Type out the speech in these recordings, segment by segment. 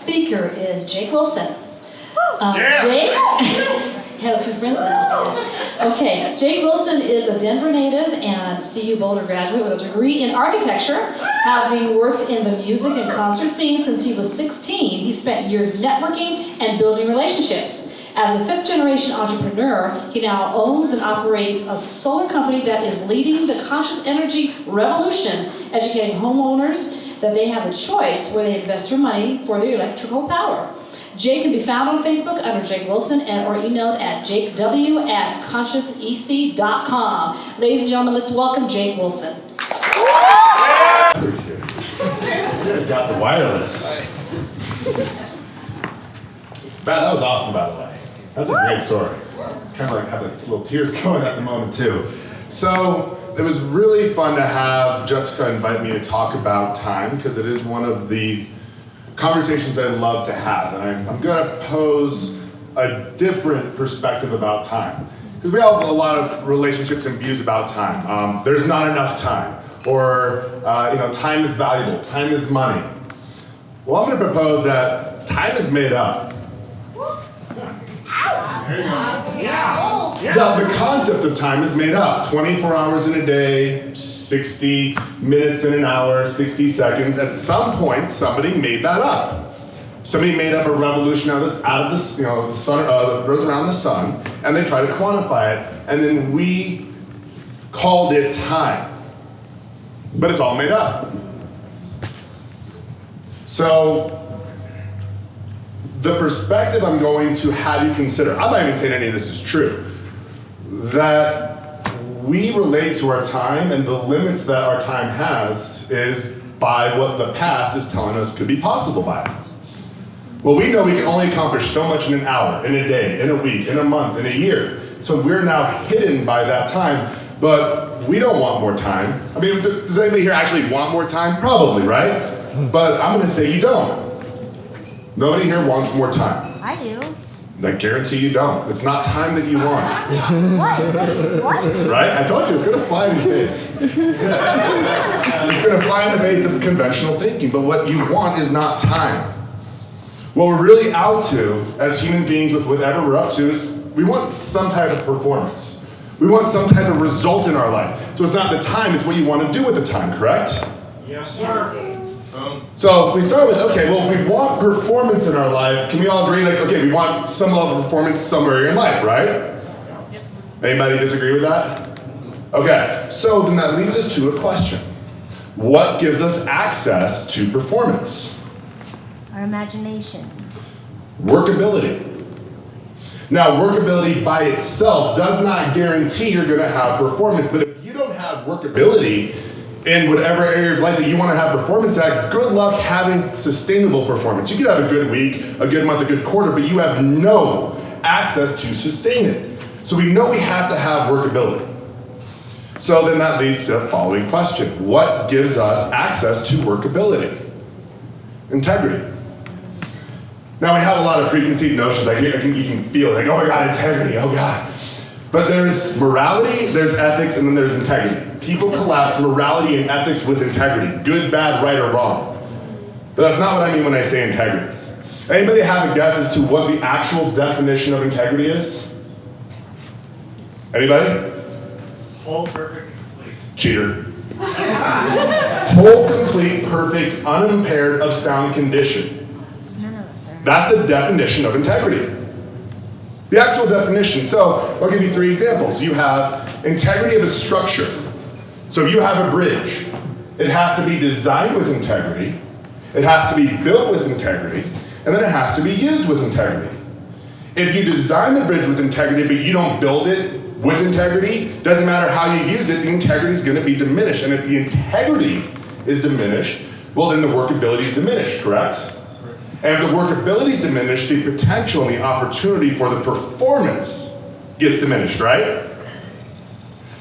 speaker is Jake Wilson. Yeah. Jake, have a few friends that understand. Okay, Jake Wilson is a Denver native and CU Boulder graduate with a degree in architecture. Having worked in the music and concert scene since he was 16, he spent years networking and building relationships. As a fifth-generation entrepreneur, he now owns and operates a solar company that is leading the conscious energy revolution, educating homeowners that they have the choice where they invest their money for their electrical power. Jake can be found on Facebook under Jake Wilson or emailed at jakew@consciousec.com. Ladies and gentlemen, let's welcome Jake Wilson. You guys got the wireless. Matt, that was awesome, by the way. That's a great story. Kind of like having little tears going at the moment, too. So, it was really fun to have Jessica invite me to talk about time, because it is one of the conversations I love to have. And I'm going to pose a different perspective about time. Because we all have a lot of relationships and views about time. There's not enough time. Or, time is valuable. Time is money. Well, I'm going to propose that time is made up. There you go. Yeah. Now, the concept of time is made up. 24 hours in a day, 60 minutes in an hour, 60 seconds. At some point, somebody made that up. Somebody made up a revolution out of the sun, the Earth around the sun, and they tried to quantify it, and then we called it time. But it's all made up. So, the perspective I'm going to have you consider, I'm not even saying any of this is true, that we relate to our time and the limits that our time has is by what the past is telling us could be possible by. Well, we know we can only accomplish so much in an hour, in a day, in a week, in a month, in a year. So we're now hidden by that time, but we don't want more time. I mean, does anybody here actually want more time? Probably, right? But I'm gonna say you don't. Nobody here wants more time. I do. I guarantee you don't. It's not time that you want. What? Right? I told you, it's gonna fly in your face. It's gonna fly in the face of conventional thinking, but what you want is not time. What we're really out to, as human beings with whatever we're up to, is we want some type of performance. We want some type of result in our life. So it's not the time, it's what you want to do with the time, correct? Yes, sir. So we start with, okay, well, if we want performance in our life, can we all agree, we want some level of performance somewhere in life, right? Yep. Anybody disagree with that? Okay, so then that leads us to a question. What gives us access to performance? Our imagination. Workability. Now, workability by itself does not guarantee you're going to have performance, but if you don't have workability in whatever area of life that you want to have performance at, good luck having sustainable performance. You could have a good week, a good month, a good quarter, but you have no access to sustain it. So we know we have to have workability. So then that leads to the following question. What gives us access to workability? Integrity. Now we have a lot of preconceived notions. You can feel like, oh my God, integrity, oh God. But there's morality, there's ethics, and then there's integrity. People collapse morality and ethics with integrity. Good, bad, right, or wrong. But that's not what I mean when I say integrity. Anybody have a guess as to what the actual definition of integrity is? Anybody? Whole, perfect, complete. Cheater. Whole, complete, perfect, unimpaired, of sound condition. None of us are. That's the definition of integrity. The actual definition. So I'll give you 3 examples. You have integrity of a structure. So if you have a bridge, it has to be designed with integrity, it has to be built with integrity, and then it has to be used with integrity. If you design the bridge with integrity, but you don't build it with integrity, doesn't matter how you use it, the integrity is going to be diminished. And if the integrity is diminished, well, then the workability is diminished, correct? And if the workability is diminished, the potential and the opportunity for the performance gets diminished, right?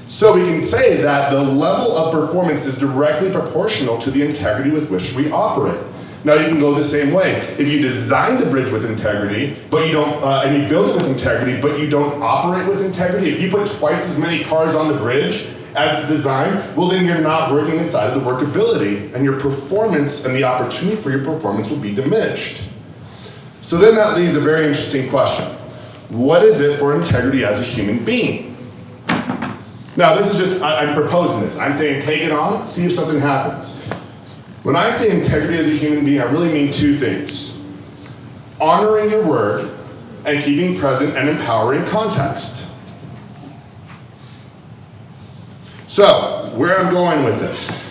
So we can say that the level of performance is directly proportional to the integrity with which we operate. Now you can go the same way. If you design the bridge with integrity, but you don't, and you build it with integrity, but you don't operate with integrity, if you put twice as many cars on the bridge as designed, well then you're not working inside of the workability, and your performance and the opportunity for your performance will be diminished. So then that leaves a very interesting question. What is it for integrity as a human being? Now this is just, I'm proposing this. I'm saying take it on, see if something happens. When I say integrity as a human being, I really mean two things. Honoring your word and keeping present and empowering context. So, where I'm going with this,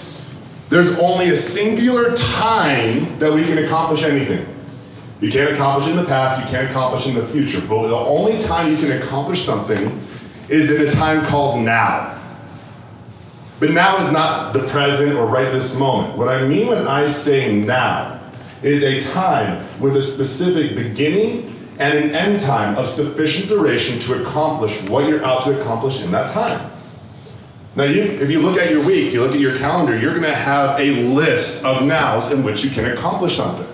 there's only a singular time that we can accomplish anything. You can't accomplish it in the past, you can't accomplish it in the future, but the only time you can accomplish something is in a time called now. But now is not the present or right this moment. What I mean when I say now is a time with a specific beginning and an end time of sufficient duration to accomplish what you're out to accomplish in that time. Now, if you look at your week, you look at your calendar, you're gonna have a list of nows in which you can accomplish something.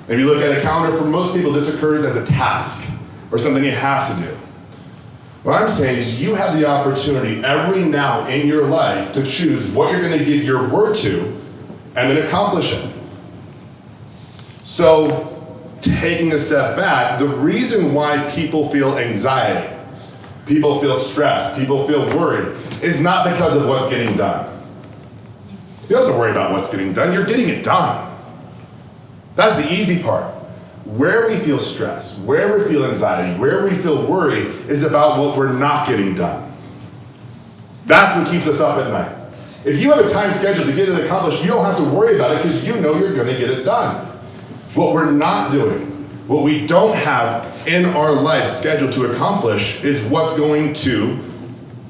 If you look at a calendar, for most people, this occurs as a task or something you have to do. What I'm saying is you have the opportunity every now in your life to choose what you're gonna give your word to and then accomplish it. So, taking a step back, the reason why people feel anxiety, people feel stressed, people feel worried, is not because of what's getting done. You don't have to worry about what's getting done, you're getting it done. That's the easy part. Where we feel stress, where we feel anxiety, where we feel worry is about what we're not getting done. That's what keeps us up at night. If you have a time schedule to get it accomplished, you don't have to worry about it because you know you're going to get it done. What we're not doing, what we don't have in our life scheduled to accomplish is what's going to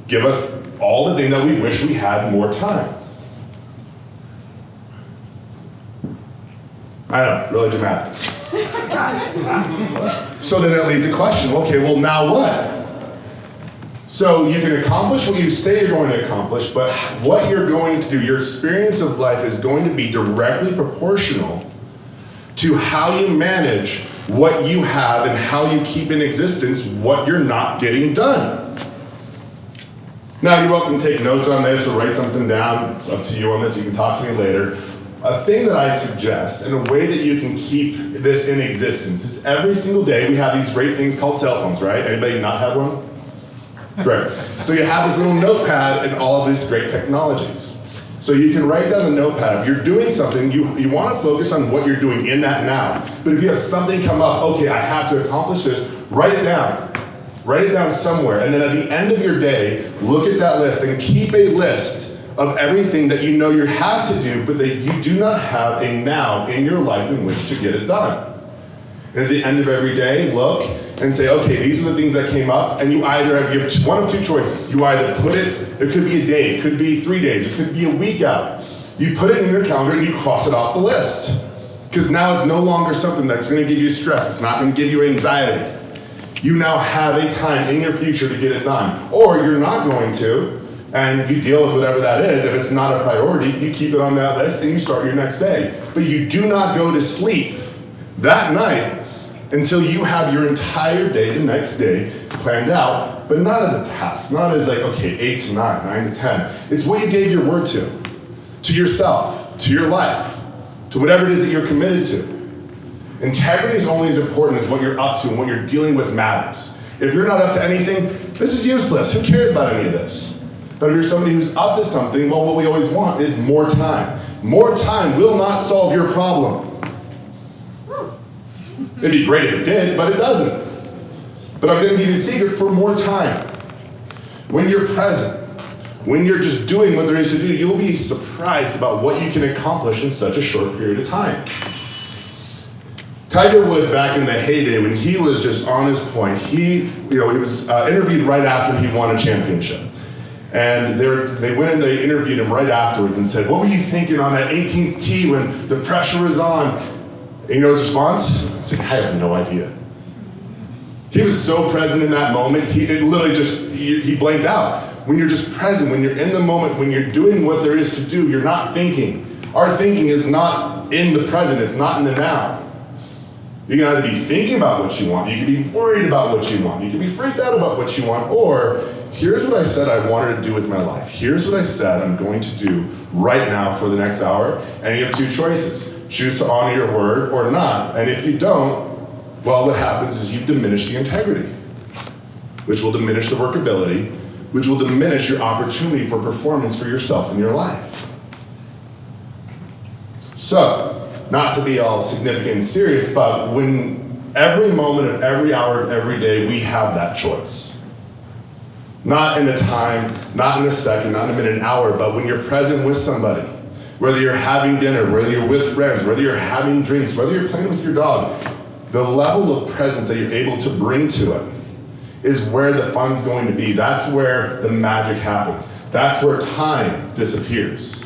give us all the thing that we wish we had more time. I know, really dramatic. So then that leaves a question, okay, well now what? So you can accomplish what you say you're going to accomplish, but what you're going to do, your experience of life is going to be directly proportional to how you manage what you have and how you keep in existence what you're not getting done. Now you're welcome to take notes on this or write something down. It's up to you on this, you can talk to me later. A thing that I suggest, and a way that you can keep this in existence, is every single day we have these great things called cell phones, right? Anybody not have one? Great. So you have this little notepad and all of these great technologies. So you can write down a notepad. If you're doing something, you want to focus on what you're doing in that now. But if you have something come up, okay, I have to accomplish this, write it down. Write it down somewhere. And then at the end of your day, look at that list and keep a list of everything that you know you have to do, but that you do not have a now in your life in which to get it done. And at the end of every day, look and say, okay, these are the things that came up, and you have one of two choices. You either put it could be a day, it could be 3 days, it could be a week out. You put it in your calendar and you cross it off the list. Because now it's no longer something that's gonna give you stress, it's not gonna give you anxiety. You now have a time in your future to get it done. Or you're not going to, and you deal with whatever that is. If it's not a priority, you keep it on that list and you start your next day. But you do not go to sleep that night until you have your entire day the next day planned out, but not as a task, not as like, okay, 8 to 9, 9 to 10. It's what you gave your word to yourself, to your life, to whatever it is that you're committed to. Integrity is only as important as what you're up to and what you're dealing with matters. If you're not up to anything, this is useless. Who cares about any of this? But if you're somebody who's up to something, well, what we always want is more time. More time will not solve your problem. It'd be great if it did, but it doesn't. But I'm gonna give you a secret for more time. When you're present, when you're just doing what there is to do, you'll be surprised about what you can accomplish in such a short period of time. Tiger Woods, back in the heyday, when he was just on his point, he was interviewed right after he won a championship. And they went and they interviewed him right afterwards and said, what were you thinking on that 18th tee when the pressure was on? And you know his response? He's like, I have no idea. He was so present in that moment, he blanked out. When you're just present, when you're in the moment, when you're doing what there is to do, you're not thinking. Our thinking is not in the present, it's not in the now. You can either be thinking about what you want, you can be worried about what you want, you can be freaked out about what you want, or here's what I said I wanted to do with my life. Here's what I said I'm going to do right now for the next hour, and you have two choices. choose to honor your word or not. And if you don't, well, what happens is you diminish the integrity, which will diminish the workability, which will diminish your opportunity for performance for yourself in your life. So, not to be all significant and serious, but when every moment of every hour of every day, we have that choice. Not in a time, not in a second, not in a minute, an hour, but when you're present with somebody, whether you're having dinner, whether you're with friends, whether you're having drinks, whether you're playing with your dog, the level of presence that you're able to bring to it is where the fun's going to be. That's where the magic happens. That's where time disappears.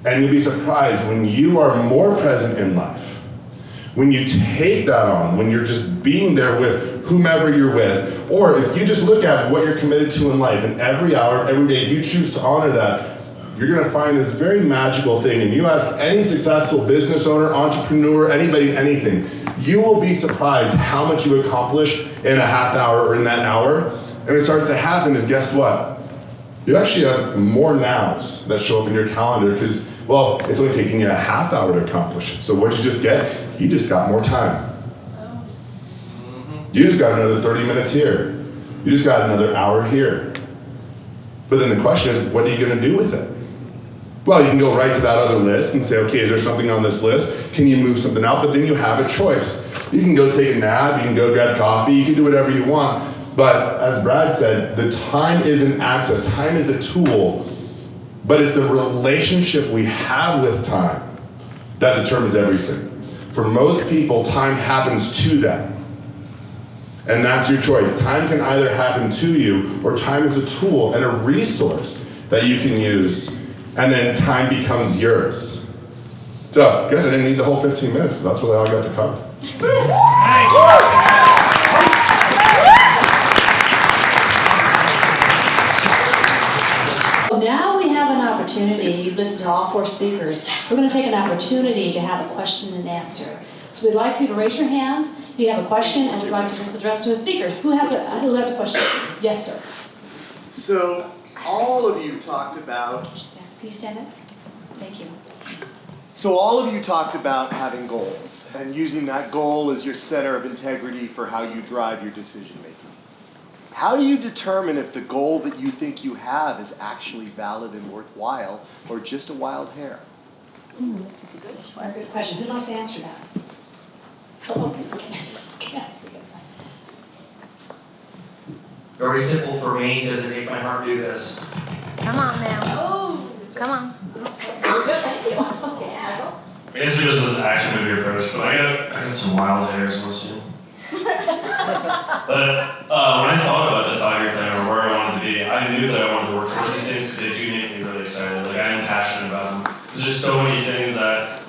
And you'll be surprised when you are more present in life, when you take that on, when you're just being there with whomever you're with, or if you just look at what you're committed to in life, and every hour, every day, you choose to honor that, you're gonna find this very magical thing. And you ask any successful business owner, entrepreneur, anybody, anything, you will be surprised how much you accomplish in a half hour or in that hour. And what starts to happen is, guess what? You actually have more nows that show up in your calendar because, well, it's only taking you a half hour to accomplish it. So what did you just get? You just got more time. You just got another 30 minutes here. You just got another hour here. But then the question is, what are you gonna do with it? Well, you can go right to that other list and say, okay, is there something on this list? Can you move something out? But then you have a choice. You can go take a nap, you can go grab coffee, you can do whatever you want. But as Brad said, the time isn't access, time is a tool, but it's the relationship we have with time that determines everything. For most people, time happens to them. And that's your choice. Time can either happen to you, or time is a tool and a resource that you can use, and then time becomes yours. So, I guess I didn't need the whole 15 minutes, because that's what I all got to cover. Now we have an opportunity, you've listened to all four speakers, we're going to take an opportunity to have a question and answer. So we'd like for you to raise your hands if you have a question and we'd like to just address to a speaker. Who has a question? Yes, sir. So, all of you talked about... Can you stand up? Thank you. So all of you talked about having goals and using that goal as your center of integrity for how you drive your decision making. How do you determine if the goal that you think you have is actually valid and worthwhile, or just a wild hair? That's a good question. Who'd like to answer that? Oh, okay. Very simple for me. Does it make my heart do this? Come on now. Oh, Come on. good, thank you. Okay, Adel. I guess it was an action movie approach, but I got some wild hairs, we'll see. But when I thought about the 5-year plan or where I wanted to be, I knew that I wanted to work towards these things because they do make me really excited. Like, I am passionate about them. There's just so many things that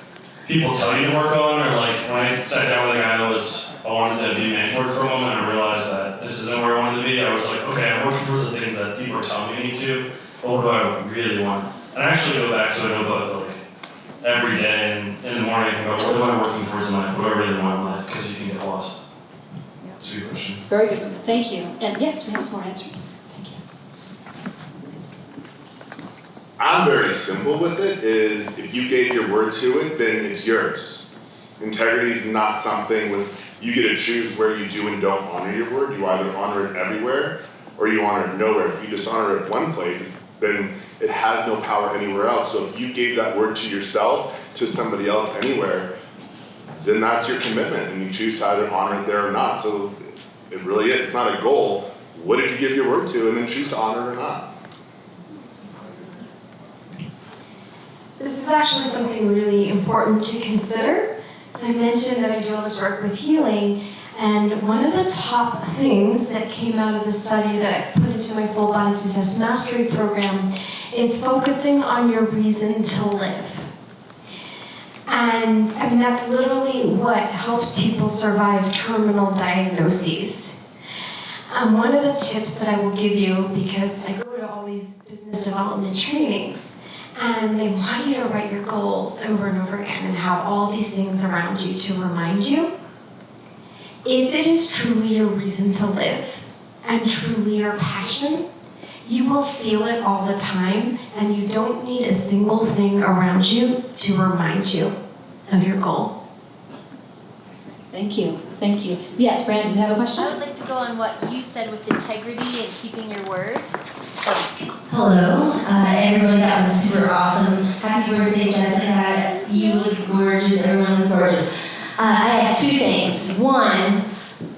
people tell you to work on, or like when I sat down with a guy that I wanted to be mentored for a moment, and I realized that this isn't where I wanted to be. I was like, okay, I'm working towards the things that people are telling me I need to, but what do I really want? And I actually go back to it over like every day and in the morning I think about what am I working towards in life, what do I really want in life, because you can get lost. That's a good question. Very good. Thank you. And yes, we have some more answers. Thank you. I'm very simple with it, is if you gave your word to it, then it's yours. Integrity is not something with, you get to choose where you do and don't honor your word. You either honor it everywhere or you honor it nowhere. If you just honor it one place, then it has no power anywhere else. So if you gave that word to yourself, to somebody else anywhere, then that's your commitment, and you choose to either honor it there or not. So it really is, it's not a goal. What did you give your word to, and then choose to honor it or not? This is actually something really important to consider. So I mentioned that I do all this work with healing, and one of the top things that came out of the study that I put into my full body success mastery program is focusing on your reason to live. And I mean, that's literally what helps people survive terminal diagnoses. One of the tips that I will give you, because I go to all these business development trainings, and they want you to write your goals over and over again and have all these things around you to remind you. If it is truly your reason to live and truly your passion, you will feel it all the time, and you don't need a single thing around you to remind you. of your goal. Thank you. Thank you. Yes, Brandon, you have a question? I would like to go on what you said with integrity and keeping your word. Hello, everybody, that was super awesome. Happy birthday, Jessica. You look gorgeous, everyone looks gorgeous. I have two things. One,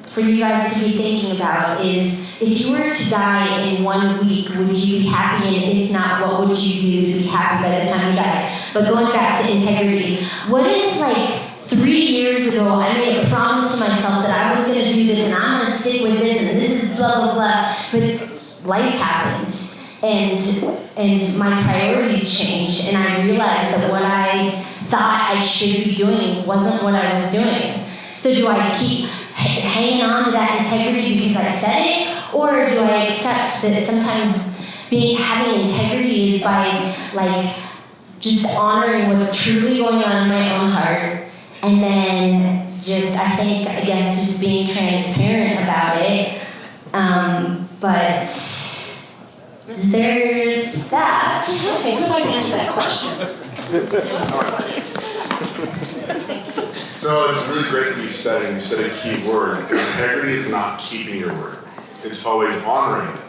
for you guys to be thinking about is, if you were to die in 1 week, would you be happy? And if not, what would you do to be happy by the time you die? But going back to integrity, what if like 3 years ago I made a promise to myself that I was gonna do this and I'm gonna stick with this and this is blah, blah, blah, but life happened and my priorities changed and I realized that what I thought I should be doing wasn't what I was doing. So do I keep hanging on to that integrity because I said it, or do I accept that sometimes having integrity is by like just honoring what's truly going on in my own heart, and then I guess just being transparent about it. But there's that. Okay, who would like to answer that question? So it's really great that you said a key word. Integrity is not keeping your word. It's always honoring it.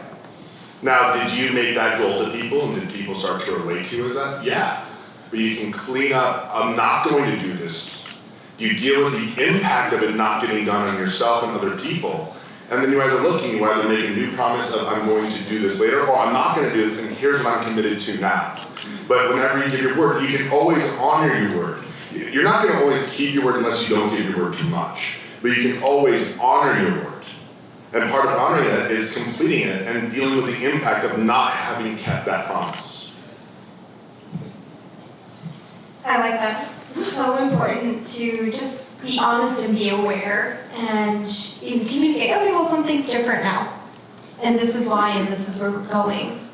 Now, did you make that goal to people and did people start to relate to you as that? Yeah. But you can clean up, I'm not going to do this. You deal with the impact of it not getting done on yourself and other people. And then you either make a new promise of I'm going to do this later, or I'm not going to do this and here's what I'm committed to now. But whenever you give your word, you can always honor your word. You're not going to always keep your word unless you don't give your word too much. But you can always honor your word. And part of honoring it is completing it and dealing with the impact of not having kept that promise. I like that. It's so important to just be honest and be aware and even communicate, okay, well, something's different now. And this is why, and this is where we're going.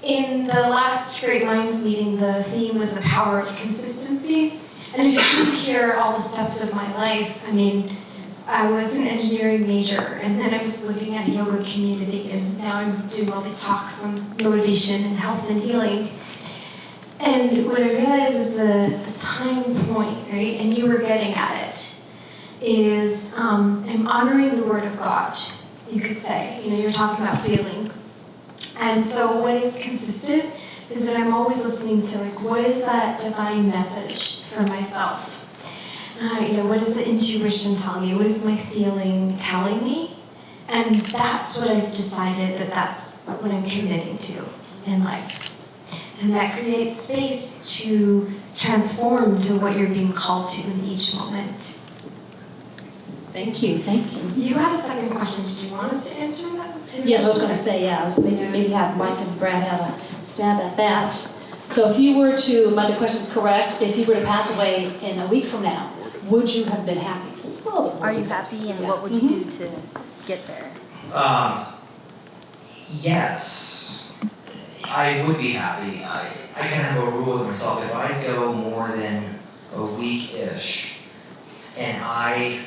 In the last Great Minds meeting, the theme was the power of consistency. And if you hear all the steps of my life, I mean, I was an engineering major, and then I was living at a yoga community, and now I'm doing all these talks on motivation and health and healing. And what I realized is the time point, right, and you were getting at it, is I'm honoring the word of God, you could say. You know, you're talking about feeling. And so what is consistent is that I'm always listening to, like, what is that divine message for myself? What is the intuition telling me? What is my feeling telling me? And that's what I've decided that's what I'm committing to in life. And that creates space to transform to what you're being called to in each moment. Thank you, thank you. You had a second question. Did you want us to answer that? Yes, I was going to say, yeah, I was maybe have Mike and Brad have a stab at that. So if you were to, the question's correct, if you were to pass away in a week from now, would you have been happy? It's well, Are you happy, and what would you do to get there? Yes, I would be happy. I kind of have a rule with myself. If I go more than a week-ish and I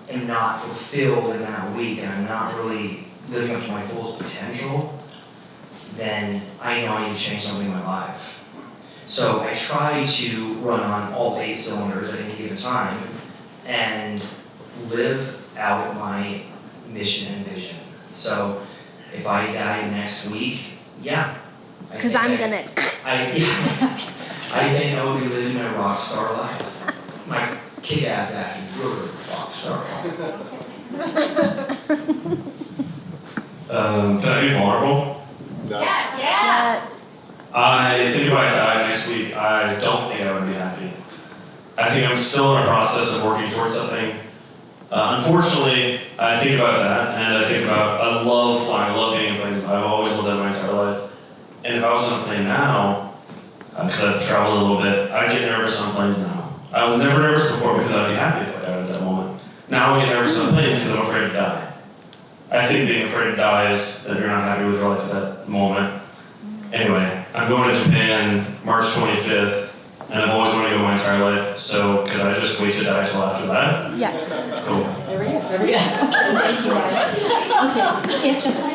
am not fulfilled in that week and I'm not really living up to my fullest potential, then I know I need to change something in my life. So I try to run on all 8 cylinders at any given time and live out my mission and vision. So if I die next week, yeah. Because I'm gonna. I think I will be living my rock star life. My kick-ass acting good rock star life. Can I be vulnerable? Yes. I think if I died next week, I don't think I would be happy. I think I'm still in a process of working towards something. Unfortunately, I think about that, and I think about, I love flying, I love being in planes. I've always loved that my entire life. And if I was on a plane now, because I've traveled a little bit, I get nervous on planes now. I was never nervous before because I'd be happy if I died at that moment. Now I get nervous on planes because I'm afraid to die. I think being afraid to die is that you're not happy with your life at that moment. Anyway, I'm going to Japan March 25th, and I've always wanted to go my entire life, so could I just wait to die till after that? Yes. Cool. There we go. Thank you, Ryan. Okay, yes, Jessica.